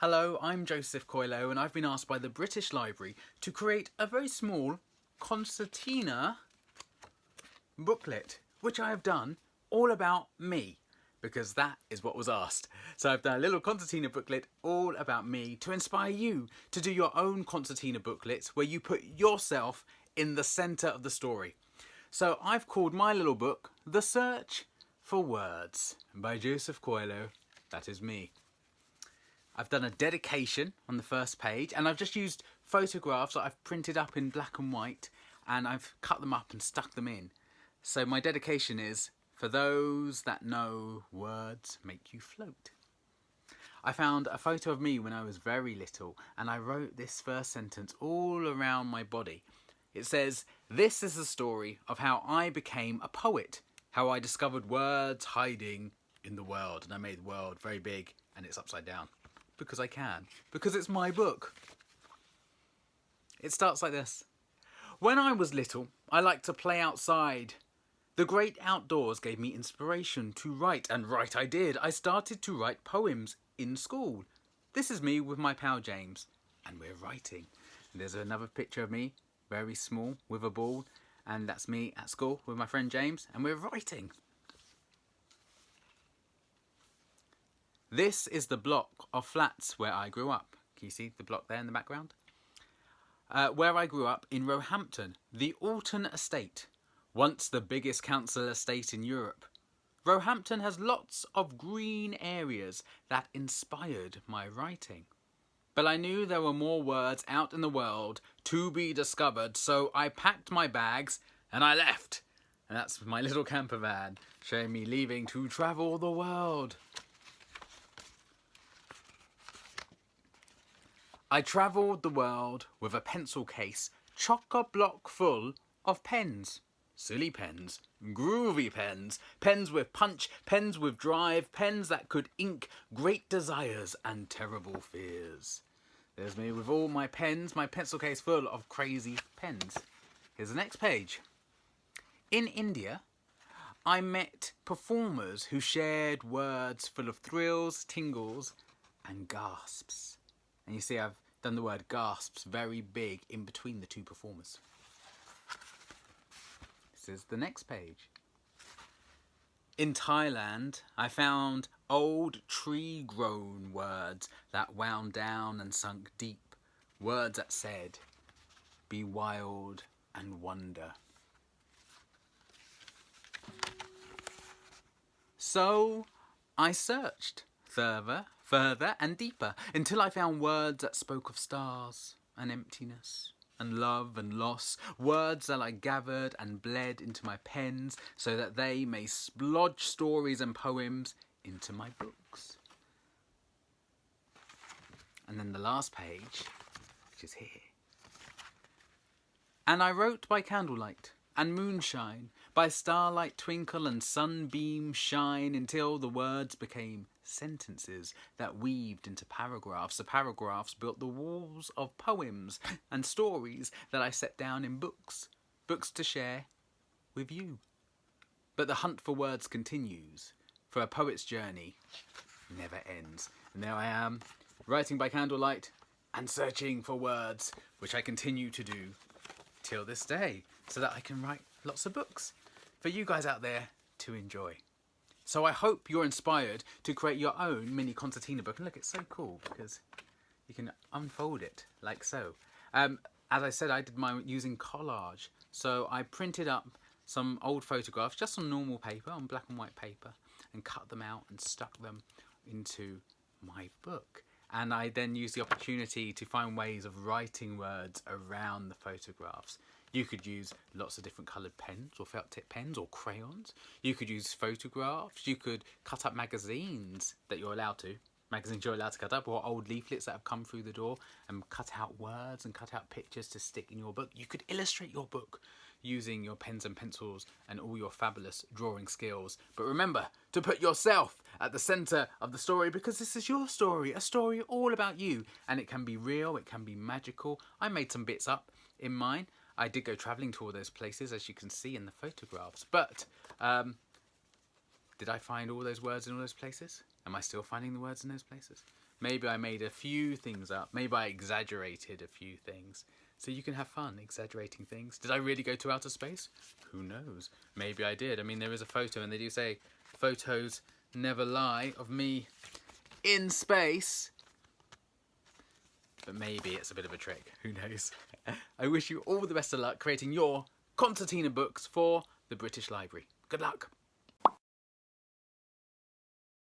Hello, I'm Joseph Coelho and I've been asked by the British Library to create a very small concertina booklet, which I have done all about me, because that is what was asked. So I've done a little concertina booklet all about me to inspire you to do your own concertina booklets where you put yourself in the centre of the story. So I've called my little book The Search for Words by Joseph Coelho. That is me. I've done a dedication on the first page, and I've just used photographs that I've printed up in black and white, and I've cut them up and stuck them in. So my dedication is, for those that know words make you float. I found a photo of me when I was very little, and I wrote this first sentence all around my body. It says, "This is the story of how I became a poet, how I discovered words hiding in the world." And I made the world very big, and it's upside down. Because I can. Because it's my book. It starts like this. When I was little, I liked to play outside. The great outdoors gave me inspiration to write, and write I did. I started to write poems in school. This is me with my pal James, and we're writing. And there's another picture of me, very small, with a ball, and that's me at school with my friend James, and we're writing. This is the block of flats where I grew up. Can you see the block there in the background? Where I grew up in Roehampton, the Alton Estate, once the biggest council estate in Europe. Roehampton has lots of green areas that inspired my writing. But I knew there were more words out in the world to be discovered, so I packed my bags and I left. And that's my little camper van, showing me leaving to travel the world. I travelled the world with a pencil case chock-a-block full of pens. Silly pens, groovy pens, pens with punch, pens with drive, pens that could ink great desires and terrible fears. There's me with all my pens, my pencil case full of crazy pens. Here's the next page. In India, I met performers who shared words full of thrills, tingles, and gasps. And you see I've done the word gasps very big in between the two performers. This is the next page. In Thailand, I found old tree-grown words that wound down and sunk deep. Words that said, "Be wild and wonder." So I searched further and deeper until I found words that spoke of stars and emptiness and love and loss, words that I gathered and bled into my pens so that they may splodge stories and poems into my books. And then the last page, which is here. And I wrote by candlelight and moonshine, by starlight twinkle and sunbeam shine, until the words became sentences that weaved into paragraphs. The paragraphs built the walls of poems and stories that I set down in books. Books to share with you. But the hunt for words continues, for a poet's journey never ends. And there I am, writing by candlelight and searching for words, which I continue to do till this day, so that I can write lots of books for you guys out there to enjoy. So I hope you're inspired to create your own mini concertina book. And look, it's so cool because you can unfold it like so. As I said, I did mine using collage. So I printed up some old photographs just on normal paper, on black and white paper, and cut them out and stuck them into my book. And I then used the opportunity to find ways of writing words around the photographs. You could use lots of different coloured pens or felt tip pens or crayons. You could use photographs. You could cut up magazines that you're allowed to. Magazines you're allowed to cut up, or old leaflets that have come through the door, and cut out words and cut out pictures to stick in your book. You could illustrate your book using your pens and pencils and all your fabulous drawing skills. But remember to put yourself at the centre of the story, because this is your story, a story all about you. And it can be real, it can be magical. I made some bits up in mine. I did go travelling to all those places, as you can see in the photographs. But did I find all those words in all those places? Am I still finding the words in those places? Maybe I made a few things up. Maybe I exaggerated a few things. So you can have fun exaggerating things. Did I really go to outer space? Who knows? Maybe I did. I mean, there is a photo, and they do say photos never lie, of me in space. But maybe it's a bit of a trick. Who knows? I wish you all the best of luck creating your concertina books for the British Library. Good luck.